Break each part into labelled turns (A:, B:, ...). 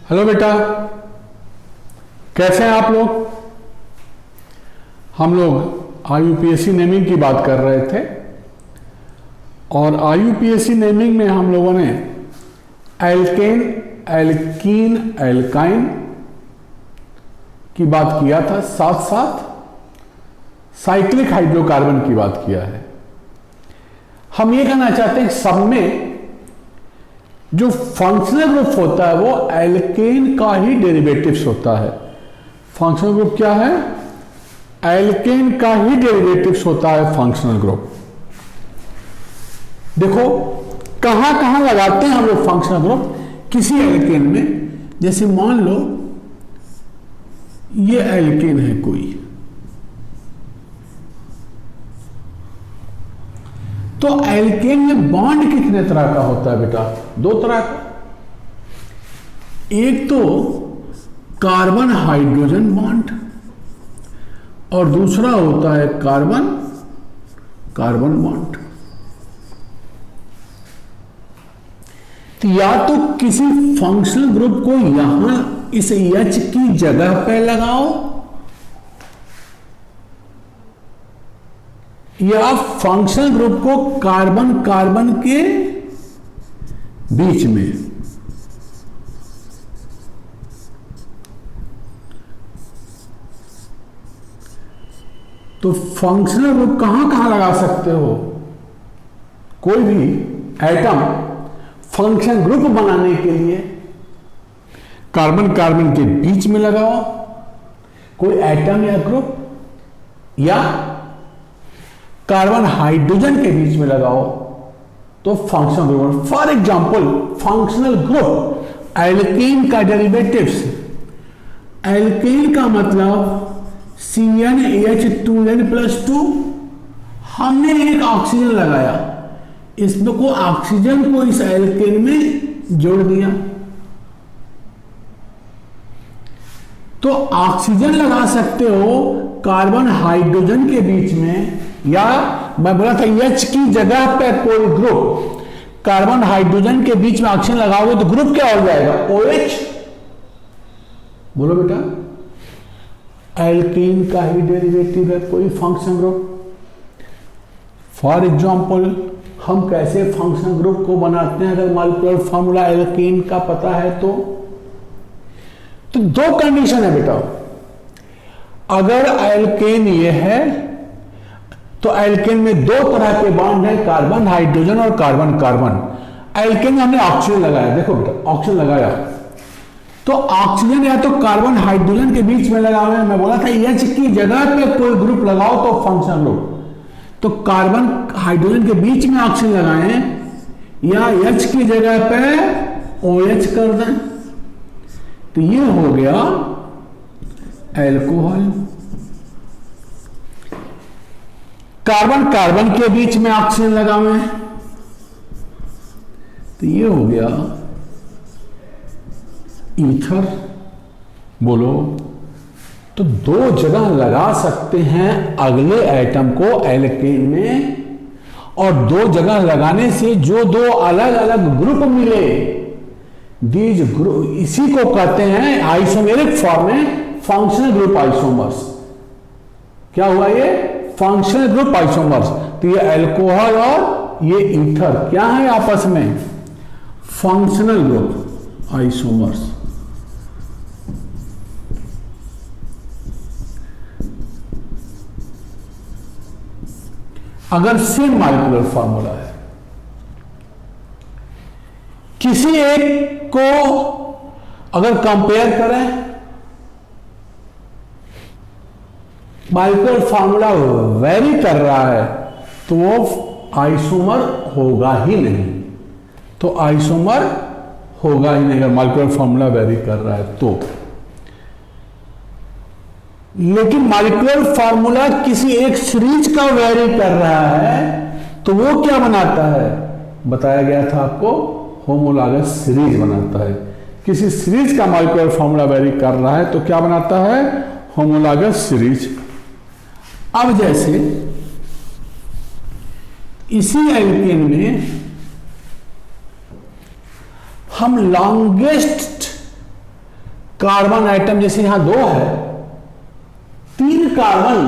A: Hello बेटा, कैसे हैं आप लोग। हम लोग आईयूपीएसी नेमिंग की बात कर रहे थे और आईयूपीएसी नेमिंग में हम लोगों ने एल्केन, एल्कीन, एल्काइन की बात किया था, साथ साथ साइक्लिक हाइड्रोकार्बन की बात किया है। हम ये कहना चाहते हैं सब में जो फंक्शनल ग्रुप होता है वो एल्केन का ही डेरिवेटिव्स होता है। फंक्शनल ग्रुप क्या है? एल्केन का ही डेरिवेटिव्स होता है फंक्शनल ग्रुप। देखो कहां कहां लगाते हैं हम लोग फंक्शनल ग्रुप किसी एल्केन में। जैसे मान लो ये एल्केन है कोई, तो एल्केन में बॉन्ड कितने तरह का होता है बेटा? दो तरह का। एक तो कार्बन हाइड्रोजन बॉन्ड और दूसरा होता है कार्बन कार्बन बॉन्ड। तो या तो किसी फंक्शनल ग्रुप को यहां इस H की जगह पे लगाओ या फंक्शनल ग्रुप को कार्बन कार्बन के बीच में। तो फंक्शनल ग्रुप कहां कहां लगा सकते हो? कोई भी एटम फंक्शन ग्रुप बनाने के लिए कार्बन कार्बन के बीच में लगाओ, कोई एटम या ग्रुप, या कार्बन हाइड्रोजन के बीच में लगाओ तो functional group. For example functional group alkane का डेरिवेटिव्स, एल्केन का मतलब CnH2n+2। हमने एक ऑक्सीजन लगाया, इसमें को ऑक्सीजन को इस एल्केन में जोड़ दिया, तो ऑक्सीजन लगा सकते हो कार्बन हाइड्रोजन के बीच में, या मैं बोला था H की जगह पे कोई ग्रुप कार्बन हाइड्रोजन के बीच में ऑक्सीजन लगाओगे तो ग्रुप क्या हो जाएगा? OH। बोलो बेटा, एल्कीन का ही डेरिवेटिव है कोई फंक्शन ग्रुप। फॉर एग्जांपल हम कैसे फंक्शन ग्रुप को बनाते हैं अगर मॉलिक्यूलर फॉर्मूला एल्कीन का पता है तो दो कंडीशन है बेटा। अगर एल्केन ये है तो एल्केन में दो तरह के बॉन्ड है, कार्बन हाइड्रोजन और कार्बन कार्बन। एल्केन में हमने ऑक्सीजन लगाया, देखो बेटा ऑक्सीजन लगाया तो ऑक्सीजन या तो कार्बन हाइड्रोजन के बीच में लगा हुआ है। मैं बोला था H की जगह पे कोई ग्रुप लगाओ तो फंक्शनल ग्रुप, तो कार्बन हाइड्रोजन के बीच में ऑक्सीजन लगाएं या H की जगह पे OH कर दें, तो ये हो गया एल्कोहल। कार्बन कार्बन के बीच में ऑक्सीजन लगा हुआ है तो ये हो गया ईथर। बोलो, तो दो जगह लगा सकते हैं अगले एटम को एल्केन में, और दो जगह लगाने से जो दो अलग अलग ग्रुप मिले, दीज ग्रुप, इसी को कहते हैं आइसोमेरिक फॉर्म में फंक्शनल ग्रुप आइसोमर्स। क्या हुआ ये? Functional group isomers. तो ये अल्कोहल और ये ईथर क्या है आपस में? Functional group isomers. अगर सेम मॉलिक्यूलर फॉर्मूला है, किसी एक को अगर कंपेयर करें, मॉलिक्यूलर फार्मूला वेरी कर रहा है तो वो आइसोमर होगा ही नहीं, तो आइसोमर होगा ही नहीं अगर मॉलिक्यूलर फार्मूला वेरी कर रहा है तो। लेकिन मॉलिक्यूलर फार्मूला किसी एक सीरीज का वेरी कर रहा है तो वो क्या बनाता है? बताया गया था आपको, होमोलॉगस सीरीज बनाता है। किसी सीरीज का मॉलिक्यूलर फार्मूला वेरी कर रहा है तो क्या बनाता है? Homologous series. अब जैसे इसी एल्केन में हम लॉन्गेस्ट कार्बन आइटम, जैसे यहां 2 है, 3 कार्बन,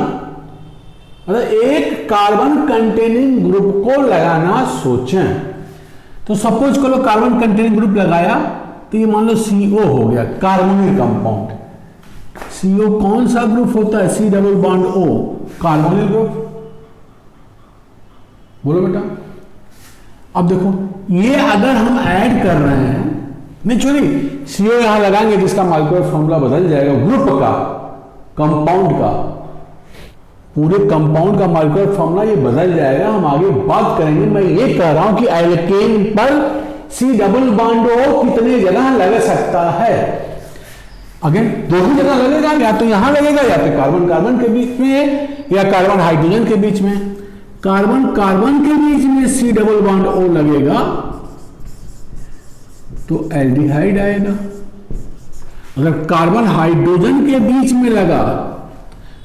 A: मतलब एक कार्बन कंटेनिंग ग्रुप को लगाना सोचें, तो सपोज करो कार्बन कंटेनिंग ग्रुप लगाया, तो ये मान लो CO हो गया, कार्बोनिल कंपाउंड। CO कौन सा ग्रुप होता है? C double bond O, carbonyl group. बोलो बेटा। अब देखो, ये अगर हम ऐड कर रहे हैं, नेचुरली CO यहां लगाएंगे जिसका मॉलिक्यूलर फॉर्मूला बदल जाएगा, ग्रुप का, कंपाउंड का, पूरे कंपाउंड का मॉलिक्यूलर फॉर्मूला ये बदल जाएगा। हम आगे बात करेंगे। मैं ये कह रहा हूं कि एल्केन पर C डबल बॉन्ड O कितने जगह लग सकता है। अगेन 2 ही जगह लगेगा, या तो यहां लगेगा, या तो कार्बन कार्बन के बीच में, या कार्बन हाइड्रोजन के बीच में। कार्बन कार्बन के बीच में C डबल बॉन्ड O लगेगा तो एल्डिहाइड आएगा। अगर कार्बन हाइड्रोजन के बीच में लगा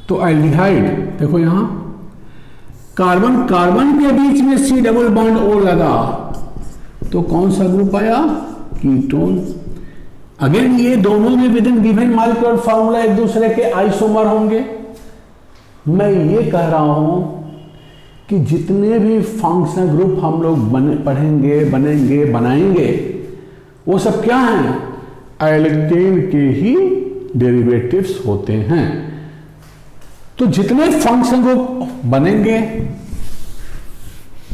A: तो एल्डिहाइड। देखो यहां कार्बन कार्बन के बीच में C डबल बॉन्ड O लगा तो कौन सा ग्रुप आया? कीटोन। अगेन ये दोनों में with in given molecular formula एक दूसरे के आइसोमर होंगे। मैं ये कह रहा हूं कि जितने भी फंक्शनल ग्रुप हम लोग पढ़ेंगे, बनेंगे, बनाएंगे, वो सब क्या हैं? एल्केन के ही डेरिवेटिव्स होते हैं। तो जितने फंक्शनल ग्रुप बनेंगे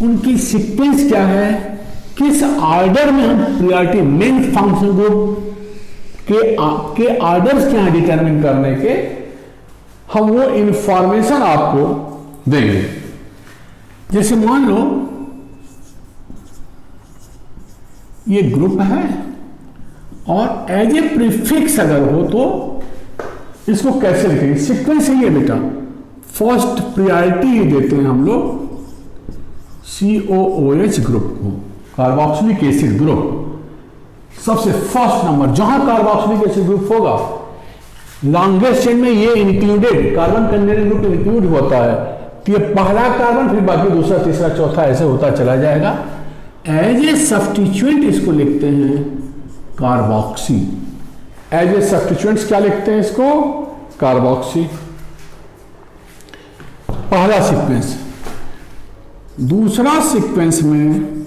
A: उनकी सीक्वेंस क्या है, किस ऑर्डर में हम प्रायोरिटी, मेन फंक्शनल ग्रुप के ऑर्डर्स क्या डिटरमिन करने के, हम वो इंफॉर्मेशन आपको देंगे। जैसे मान लो ये ग्रुप है और एज ए प्रीफिक्स अगर हो तो इसको कैसे लिखेंगे? सीक्वेंस है ये बेटा। फर्स्ट प्रायोरिटी देते हैं हम लोग COOH ग्रुप को, कार्बोक्सिलिक एसिड ग्रुप। सबसे फर्स्ट नंबर जहां कार्बोक्सिलिक एसिड ग्रुप होगा, लॉन्गेस्ट चेन में ये included carbon containing group include होता है, तो ये पहला कार्बन, फिर बाकी दूसरा, तीसरा, चौथा ऐसे होता चला जाएगा। एज ए सब्स्टिट्यूएंट इसको लिखते हैं कार्बोक्सी। एज ए सब्स्टिट्यूएंट्स क्या लिखते हैं इसको? कार्बोक्सी। पहला सीक्वेंस। दूसरा सीक्वेंस में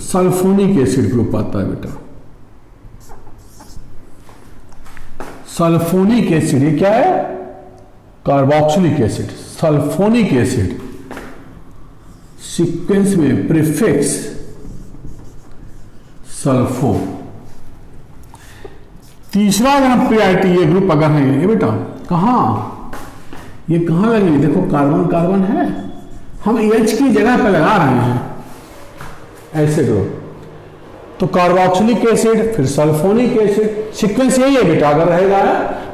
A: सल्फोनिक एसिड ग्रुप आता है बेटा। सल्फोनिक एसिड ये क्या है? Carboxylic acid, sulphonic acid. Sequence में प्रीफिक्स सल्फो। तीसरा अगर हम प्रायोरिटी, ये ग्रुप अगर है ये बेटा, कहां ये कहां लगेगी? देखो कार्बन कार्बन है, हम H की जगह पर लगा रहे हैं ऐसे ग्रुप, तो कार्बोक्सिलिक एसिड फिर सल्फोनिक एसिड। सीक्वेंस यही है बेटा। अगर रहेगा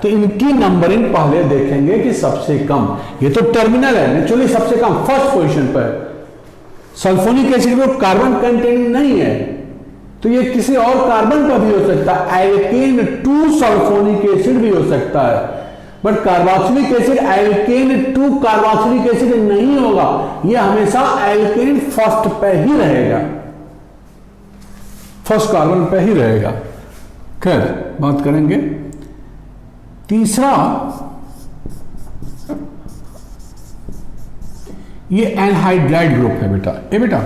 A: तो इनकी नंबरिंग पहले देखेंगे कि सबसे कम, ये तो टर्मिनल है, नेचुरली सबसे कम फर्स्ट पोजीशन पर। Sulphonic acid group carbon containing नहीं है, तो ये किसी और कार्बन का भी हो सकता है, एल्केन 2 सल्फोनिक एसिड भी हो सकता है। But carboxylic acid alkane 2 carboxylic acid नहीं होगा, ये हमेशा एल्केन फर्स्ट पे ही रहेगा, फर्स्ट कार्बन पे ही रहेगा। खैर बात करेंगे। तीसरा ये एनहाइड्राइड ग्रुप है बेटा। ये बेटा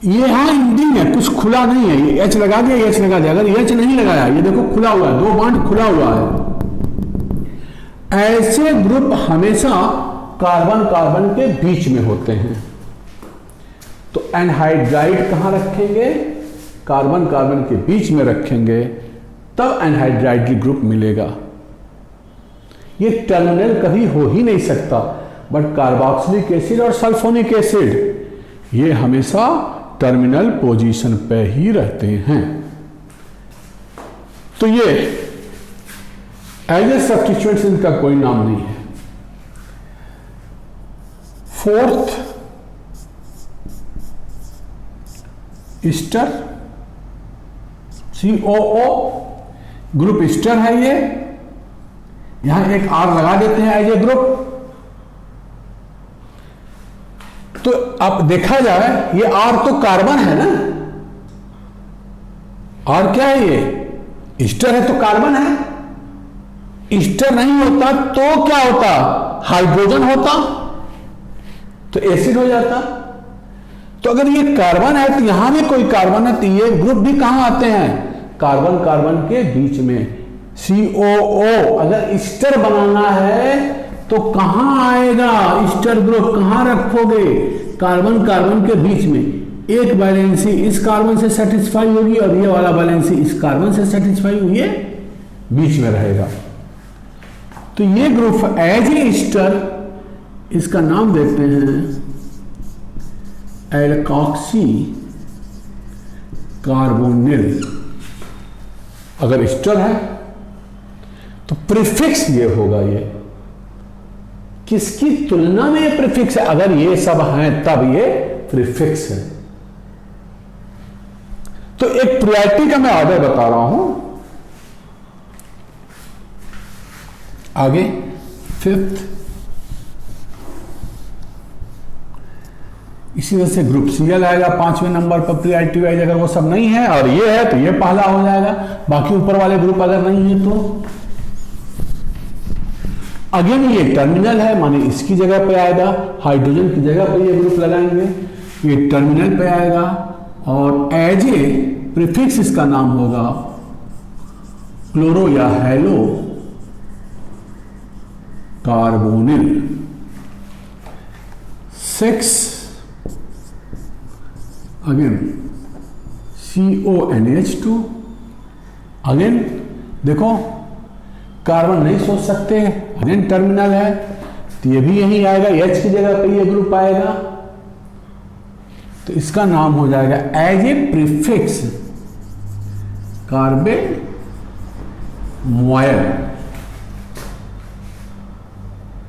A: ये यहां इंडिंग है, कुछ खुला नहीं है, ये H लगा दिया, H लगा दिया। अगर H नहीं लगाया, ये देखो खुला हुआ है, 2 बॉन्ड खुला हुआ है। ऐसे ग्रुप हमेशा कार्बन कार्बन के बीच में होते हैं, तो एनहाइड्राइड कहां रखेंगे? कार्बन कार्बन के बीच में रखेंगे, तब एनहाइड्राइड की ग्रुप मिलेगा। ये टर्मिनल कभी हो ही नहीं सकता। बट कार्बोक्सिलिक एसिड और सल्फोनिक एसिड ये हमेशा टर्मिनल पोजीशन पे ही रहते हैं। तो ये एज ए सब्स्टिट्यूएंट्स इनका कोई नाम नहीं है। Fourth Easter, COO group Easter है ये। यहां एक R लगा देते हैं एज ए ग्रुप। तो अब देखा जाए, ये R तो कार्बन है ना, R क्या है? ये ईस्टर है तो कार्बन है, ईस्टर नहीं होता तो क्या होता, हाइड्रोजन होता तो एसिड हो जाता। तो अगर ये कार्बन है तो यहां भी कोई कार्बन है तो ये ग्रुप भी कहां आते हैं, कार्बन कार्बन के बीच में। COO अगर ईस्टर बनाना है तो कहां आएगा ईस्टर ग्रुप, कहां रखोगे, कार्बन कार्बन के बीच में। एक वैलेंसी इस कार्बन से सेटिस्फाई होगी और ये वाला वैलेंसी इस कार्बन से सेटिस्फाई हुई है, बीच में रहेगा। तो ये ग्रुप एज ए ईस्टर, इसका नाम देते हैं एल्कॉक्सी कार्बोनिल। अगर ईस्टर है तो प्रीफिक्स ये होगा, ये किसकी तुलना में ये प्रीफिक्स है, अगर ये सब हैं तब ये प्रीफिक्स है। तो एक प्रायोरिटी का मैं ऑर्डर बता रहा हूं। आगे 5th, इसी तरह से ग्रुप Cl आएगा 5वें नंबर पर प्रायोरिटी वाइज। अगर वो सब नहीं है और ये है तो ये पहला हो जाएगा, बाकी ऊपर वाले ग्रुप अगर नहीं है तो। अगेन ये टर्मिनल है, माने इसकी जगह पे आएगा, हाइड्रोजन की जगह पे ये ग्रुप लगाएंगे, ये टर्मिनल पे आएगा और एज ए प्रीफिक्स इसका नाम होगा क्लोरो या hello carbonyl. 6 again CONH2। Again देखो कार्बन नहीं सोच सकते, अगेन टर्मिनल है तो ये भी यहीं आएगा, H की जगह पे ये ग्रुप आएगा तो इसका नाम हो जाएगा as a prefix carbamoyl.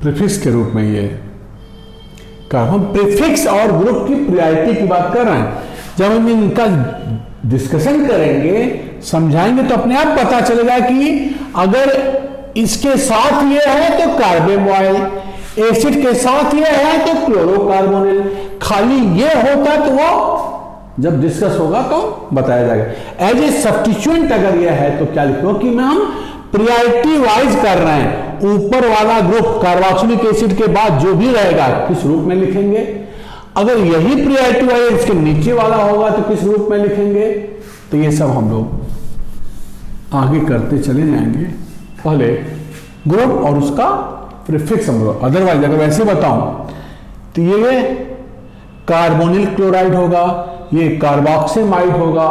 A: Prefix के रूप में ये हम प्रीफिक्स और ग्रुप की प्रायोरिटी की बात कर रहे हैं। जब हम इनका डिस्कशन करेंगे, समझाएंगे तो अपने आप पता चलेगा कि अगर इसके साथ ये है तो कार्बेमोइल, एसिड के साथ ये है तो क्लोरोकार्बोनिल, खाली ये होता तो वो जब डिस्कस होगा तो बताया जाएगा। एज ए सब्स्टिट्यूएंट अगर ये है तो क्या लिखो, कि मैं हम प्रायोरिटी वाइज कर रहे हैं। ऊपर वाला ग्रुप कार्बोक्सिलिक एसिड के बाद जो भी रहेगा किस रूप में लिखेंगे, अगर यही प्रायोरिटी वाइज इसके नीचे वाला होगा तो किस रूप में लिखेंगे। तो ये सब हम लोग आगे करते चले जाएंगे। पहले ग्रुप और उसका प्रीफिक्स हम लोग, अदरवाइज अगर वैसे बताऊं तो ये कार्बोनिल क्लोराइड होगा, ये कार्बोक्सिमाइड होगा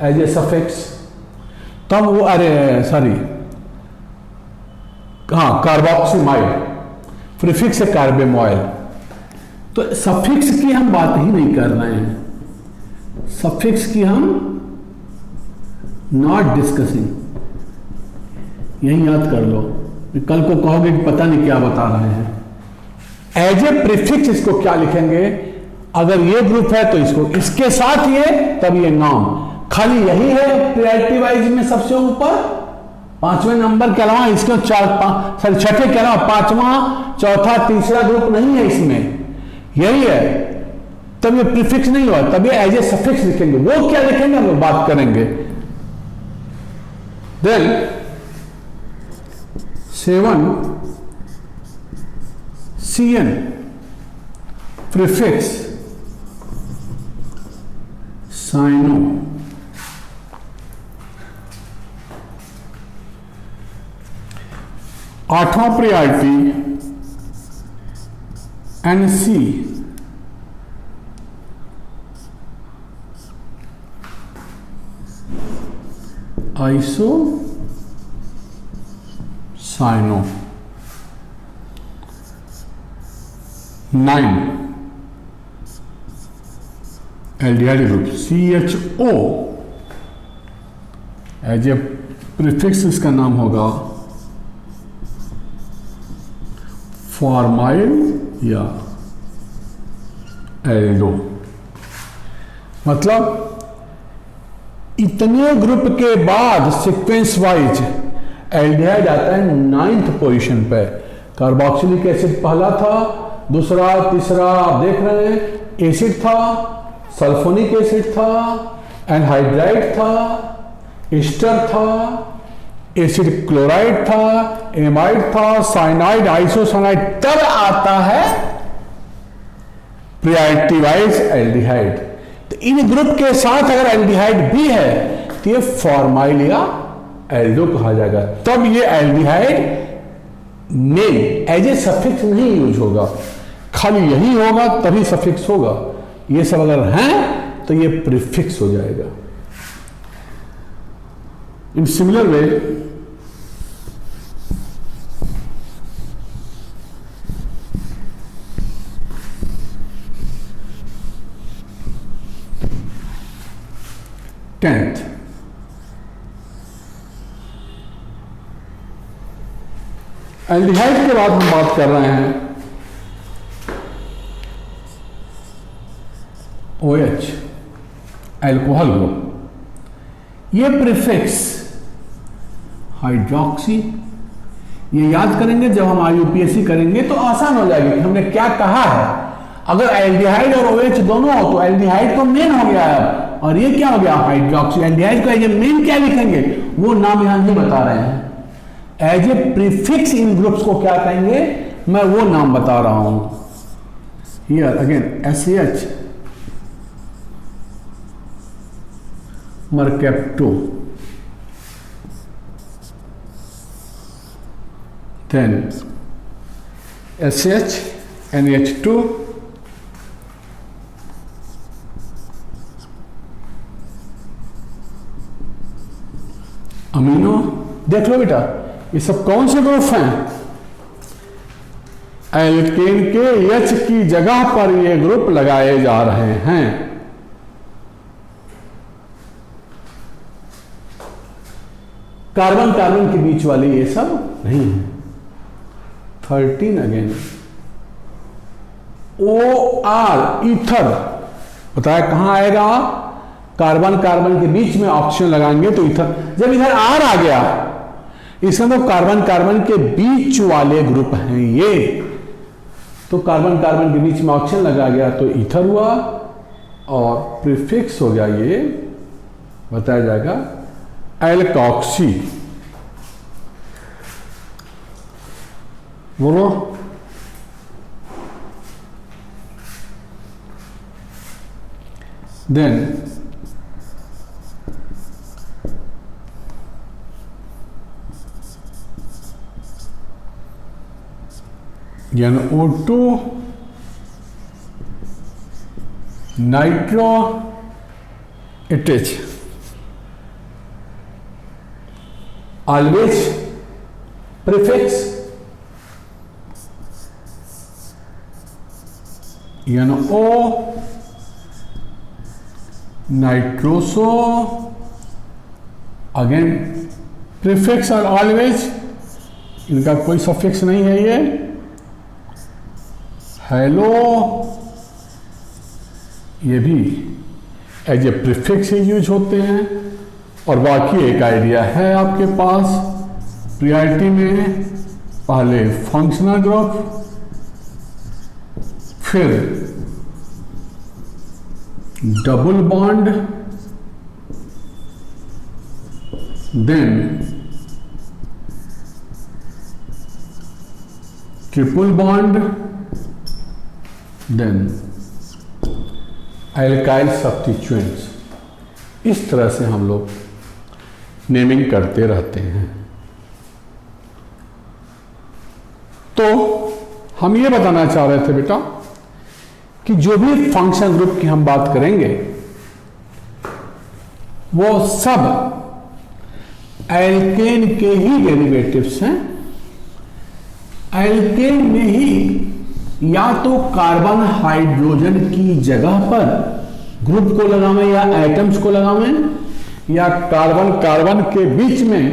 A: एज ए सफिक्स। तब वो कार्बोक्सिमाइड, प्रीफिक्स है कार्बेमोइल। तो सफिक्स की हम बात ही नहीं कर रहे हैं, सफिक्स की हम नॉट डिस्कसिंग, यही याद कर लो। कल को कहोगे कि पता नहीं क्या बता रहे हैं। एज ए प्रीफिक्स इसको क्या लिखेंगे, अगर ये ग्रुप है तो इसको इसके साथ ये, तब ये नाम, खाली यही है प्रायोरिटी वाइज में सबसे ऊपर 5वें नंबर के अलावा, इसके छठे के अलावा 5वां, चौथा, तीसरा ग्रुप नहीं है इसमें, यही है, तब ये प्रीफिक्स नहीं हुआ, तब ये एज ए सफिक्स लिखेंगे। वो क्या लिखेंगे हम लोग बात करेंगे। Then 7 CN prefix cyano. आठवां priority NC iso cyano. 9 aldehyde group CHO as a prefix इसका नाम होगा फॉर्माइल या एल्डो। मतलब इतने ग्रुप के बाद सीक्वेंस वाइज एल्डिहाइड आता है 9th पोजीशन पे। कार्बोक्सिलिक एसिड पहला था, दूसरा, तीसरा आप देख रहे हैं, एसिड था, सल्फोनिक एसिड था, एनहाइड्राइड था, एस्टर था, एसिड क्लोराइड था, एमाइड था, साइनाइड, आइसोसाइनाइड, तब आता है प्रायोरिटी वाइज एल्डिहाइड। तो इन ग्रुप के साथ अगर एल्डिहाइड भी है तो ये फॉर्माइल या एल्डो कहा जाएगा। तब ये aldehyde name as a suffix नहीं यूज होगा, खाली यही होगा तभी सफिक्स होगा। ये सब अगर हैं तो ये प्रीफिक्स हो जाएगा। In similar way tenth, aldehyde के बाद हम बात कर रहे हैं OH, एल्कोहल ग्रुप। ये प्रीफिक्स हाइड्रोक्सी, ये याद करेंगे जब हम IUPAC करेंगे तो आसान हो जाएगी कि हमने क्या कहा है। अगर एल्डिहाइड और OH दोनों हो तो एल्डिहाइड तो मेन हो गया है और ये क्या हो गया हाइड्रोक्सी। एल्डिहाइड को एज ए मेन क्या लिखेंगे वो नाम यहां नहीं बता रहे हैं। एज ए प्रीफिक्स इन ग्रुप्स को क्या कहेंगे मैं वो नाम बता रहा हूं। Here again SH mercapto, then SH NH2 amino. देख लो बेटा ये सब कौन से ग्रुप हैं? एल्केन के H की जगह पर ये ग्रुप लगाए जा रहे हैं। कार्बन कार्बन के बीच वाले ये सब नहीं है। 13 अगेन OR ईथर, बताया कहां आएगा? कार्बन कार्बन के बीच में ऑक्सीजन लगाएंगे तो ईथर। जब इधर R आ गया इसका तो कार्बन कार्बन के बीच वाले ग्रुप हैं ये, तो कार्बन कार्बन के बीच में ऑक्सीजन लगा गया तो ईथर हुआ और प्रीफिक्स हो गया ये बताया जाएगा एल्कॉक्सी। बोलो then NO2 nitro H, always prefix NO nitroso, again prefix और ऑलवेज, इनका कोई सफिक्स नहीं है। ये हेलो ये भी एज ए प्रीफिक्स ही यूज होते हैं। और बाकी एक आइडिया है आपके पास प्रायोरिटी में, पहले फंक्शनल ग्रुप फिर double bond then triple bond then alkyl substituents. इस तरह से हम लोग नेमिंग करते रहते हैं। तो हम ये बताना चाह रहे थे बेटा कि जो भी फंक्शन ग्रुप की हम बात करेंगे वो सब एल्केन के ही डेरिवेटिव्स हैं। एल्केन में ही या तो कार्बन हाइड्रोजन की जगह पर ग्रुप को लगावें या एटम्स को लगावें, या कार्बन कार्बन के बीच में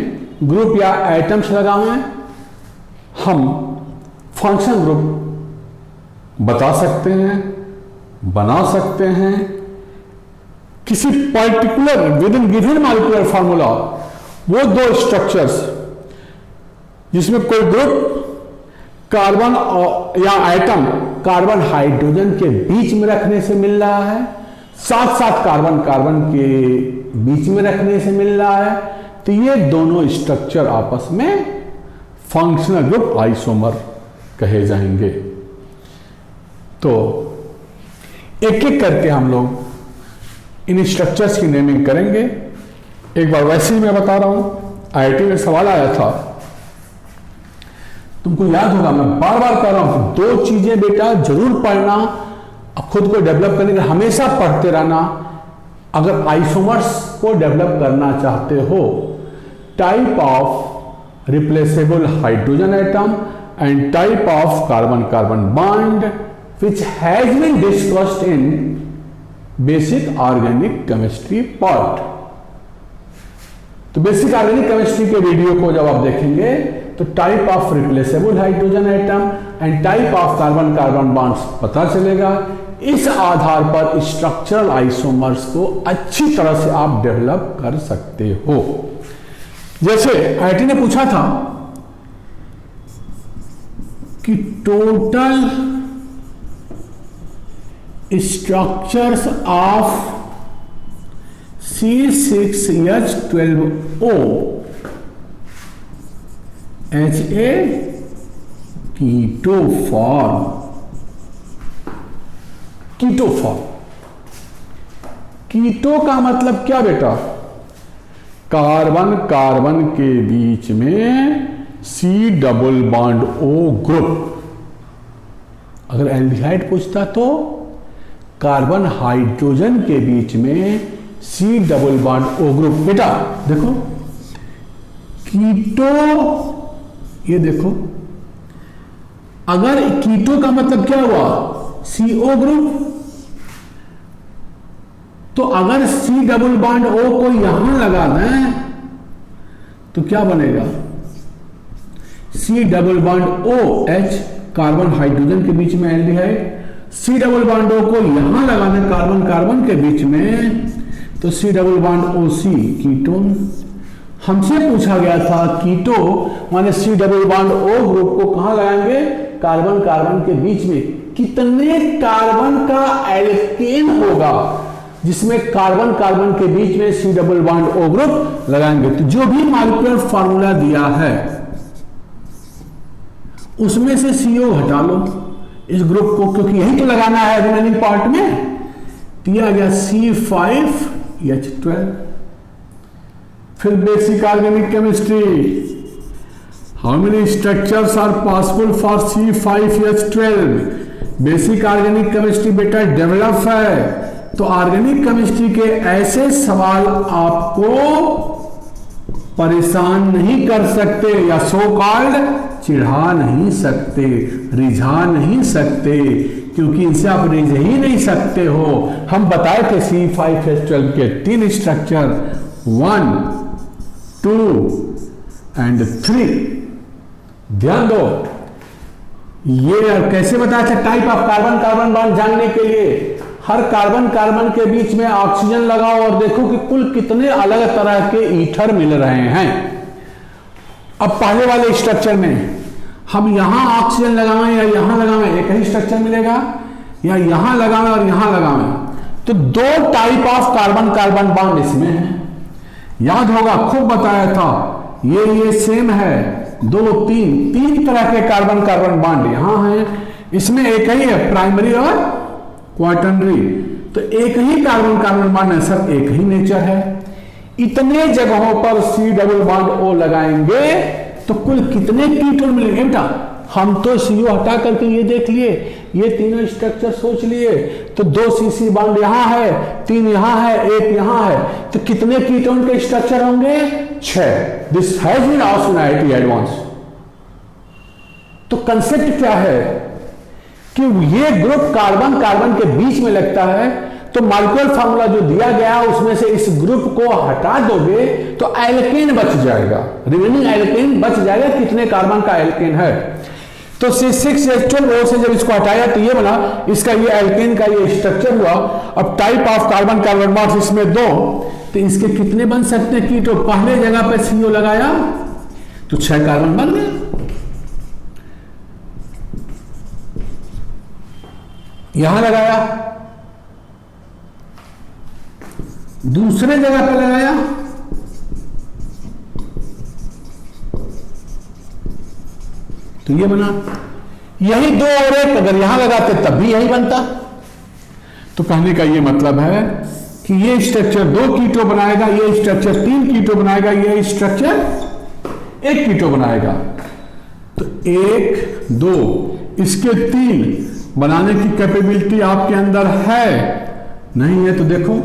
A: ग्रुप या एटम्स लगावें। हम फंक्शन ग्रुप बता सकते हैं, बना सकते हैं। किसी particular with in given molecular formula वो दो स्ट्रक्चर्स जिसमें कोई ग्रुप कार्बन या एटम कार्बन हाइड्रोजन के बीच में रखने से मिल रहा है, साथ साथ कार्बन कार्बन के बीच में रखने से मिल रहा है, तो ये दोनों स्ट्रक्चर आपस में फंक्शनल ग्रुप आइसोमर कहे जाएंगे। तो एक एक करके हम लोग इन स्ट्रक्चर्स की नेमिंग करेंगे। एक बार वैसे ही मैं बता रहा हूं, आईआईटी में सवाल आया था, तुमको याद होगा, मैं बार बार कह रहा हूं, दो चीजें बेटा जरूर पढ़ना, खुद को डेवलप करने के हमेशा पढ़ते रहना। अगर आइसोमर्स को डेवलप करना चाहते हो, type of replaceable hydrogen atom and type of carbon carbon bond which has been discussed in basic organic chemistry part. तो बेसिक ऑर्गेनिक केमिस्ट्री के वीडियो को जब आप देखेंगे तो type of replaceable hydrogen atom and type of carbon carbon bonds पता चलेगा। इस आधार पर स्ट्रक्चरल आइसोमर्स को अच्छी तरह से आप डेवलप कर सकते हो। जैसे आईआईटी ने पूछा था कि total structures of C6H12O HA keto form. Keto form, keto का मतलब क्या बेटा? कार्बन कार्बन के बीच में C double bond O group. अगर एल्डिहाइड पूछता तो कार्बन हाइड्रोजन के बीच में C double bond O group. बेटा देखो कीटो, ये देखो, अगर कीटो का मतलब क्या हुआ? CO group. तो अगर C डबल बॉन्ड O को यहां लगा दें तो क्या बनेगा? C double bond OH, carbon hydrogen के बीच में aldehyde. C double bond O को यहां लगा दें कार्बन कार्बन के बीच में तो C double bond OC ketone. हमसे पूछा गया था कीटो माने C double bond O group को कहां लगाएंगे? कार्बन कार्बन के बीच में। कितने कार्बन का एल्केन होगा जिसमें कार्बन कार्बन के बीच में C double bond O group लगाएंगे? तो जो भी मॉलिक्यूलर फार्मूला दिया है उसमें से CO हटा लो इस ग्रुप को, क्योंकि यही तो लगाना है रिमेनिंग पार्ट में। दिया गया C5H12। फिर basic organic chemistry, how many structures are possible for C5H12? Basic organic chemistry बेटा डेवलप है, तो ऑर्गेनिक केमिस्ट्री के ऐसे सवाल आपको परेशान नहीं कर सकते या सो कॉल्ड चिढ़ा नहीं सकते, रिझा नहीं सकते, क्योंकि इनसे आप रिझ ही नहीं सकते हो। हम बताए थे C5H12 के 3 स्ट्रक्चर, 1, 2 एंड 3। ध्यान दो, ये कैसे बताया था? Type of carbon carbon bond जानने के लिए हर कार्बन कार्बन के बीच में ऑक्सीजन लगाओ और देखो कि कुल कितने अलग तरह के ईथर मिल रहे हैं। अब पहले वाले स्ट्रक्चर में हम यहां ऑक्सीजन लगाएं या यहां लगाएं, एक ही स्ट्रक्चर मिलेगा, या यहां लगाएं और यहां लगाएं, तो 2 type of carbon carbon bond इसमें है। याद होगा, खूब बताया था, ये सेम है, 2, 3 तरह के कार्बन कार्बन बॉन्ड यहां है, इसमें एक ही है, प्राइमरी और क्वाटर्नरी। तो एक ही कार्बन कार्बन बॉन्ड है सर, एक ही नेचर है। इतने जगहों पर C डबल बॉन्ड O लगाएंगे तो कुल कितने कीटोन मिलेंगे बेटा? हम तो CO हटा करके ये देख लिए, ये तीनों स्ट्रक्चर सोच लिए, तो 2 CC बॉन्ड यहां है, 3 यहां है, 1 यहां है, तो कितने कीटोन के स्ट्रक्चर होंगे? 6। This has been asked in IIT advance. तो कंसेप्ट क्या है कि ये ग्रुप कार्बन कार्बन के बीच में लगता है, तो मॉलिक्यूलर फार्मूला जो दिया गया उसमें से इस ग्रुप को हटा दोगे तो एल्केन बच जाएगा, रिमेनिंग एल्केन बच जाएगा। कितने कार्बन का एल्केन है? तो C6H12O से जब इसको हटाया तो ये बना, इसका ये एल्केन का ये स्ट्रक्चर हुआ। अब type of carbon carbon bond इसमें 2, तो इसके कितने बन सकते हैं कीटो? पहले जगह पे CO लगाया तो 6 कार्बन बन गए। यहां लगाया दूसरे जगह पे लगाया, तो ये बना। यही 2 और 1 अगर यहां लगाते तब भी यही बनता। तो कहने का ये मतलब है कि ये स्ट्रक्चर 2 कीटो बनाएगा, ये स्ट्रक्चर 3 कीटो बनाएगा, ये स्ट्रक्चर 1 कीटो बनाएगा। तो 1 2 इसके 3 बनाने की कैपेबिलिटी आपके अंदर है, नहीं है तो देखो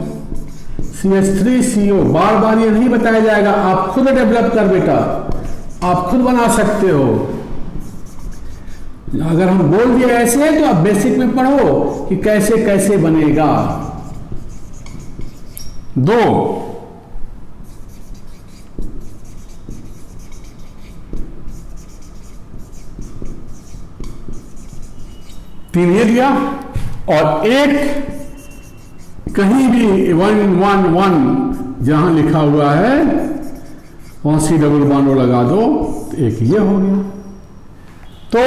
A: CH3CO, बार बार ये नहीं बताया जाएगा, आप खुद डेवलप कर बेटा, आप खुद बना सकते हो। अगर हम बोल दिए ऐसे है तो आप बेसिक में पढ़ो कि कैसे कैसे बनेगा। 2 3 ये दिया, और 1 कहीं भी 1 1 1 जहां लिखा हुआ है वहां C डबल बॉन्ड लगा दो, तो 1 ये हो गया। तो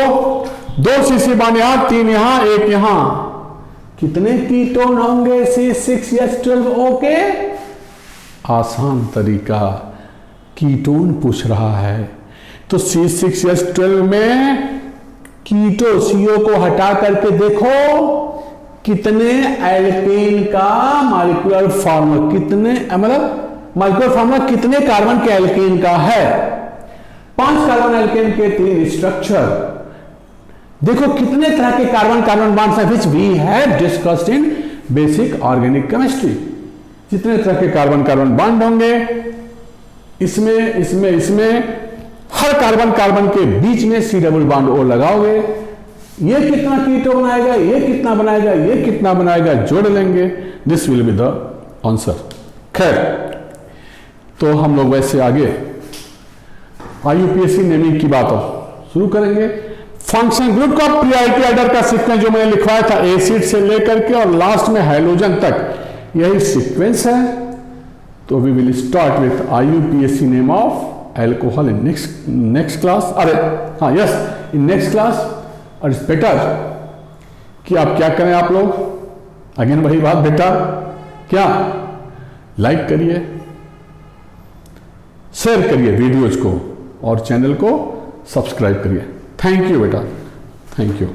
A: 2 CC बॉन्ड यहां, 3 यहां, 1 यहां, कितने कीटोन होंगे C6H12O के? आसान तरीका, कीटोन पूछ रहा है तो C6H12 में कीटो CO को हटा करके देखो कितने एल्केन का मॉलिक्यूलर फॉर्मूला, कितने मतलब मॉलिक्यूलर फॉर्मूला कितने कार्बन के एल्केन का है। 5 कार्बन एल्केन के 3 स्ट्रक्चर, देखो कितने तरह के कार्बन कार्बन बॉन्ड्स हैं which we have discussed in basic organic chemistry. जितने तरह के कार्बन कार्बन बॉन्ड होंगे इसमें इसमें इसमें हर कार्बन कार्बन के बीच में C डबल बॉन्ड O लगाओगे, ये कितना कीटो बनाएगा, ये कितना बनाएगा, ये कितना बनाएगा, जोड़ लेंगे, this will be the answer. खैर, तो हम लोग वैसे आगे IUPAC नेमिंग की बात शुरू करेंगे। फंक्शन ग्रुप का प्रायोरिटी ऑर्डर का सीक्वेंस जो मैंने लिखवाया था एसिड से लेकर के और लास्ट में हाइड्रोजन तक, यही सीक्वेंस है। तो we will start with IUPAC name of alcohol in next class. अरे हाँ, यस, इन नेक्स्ट क्लास। और इट्स बेटर कि आप क्या करें, आप लोग अगेन वही बात बेटा, क्या लाइक करिए, शेयर करिए वीडियोज को और चैनल को सब्सक्राइब करिए। थैंक यू बेटा, थैंक यू।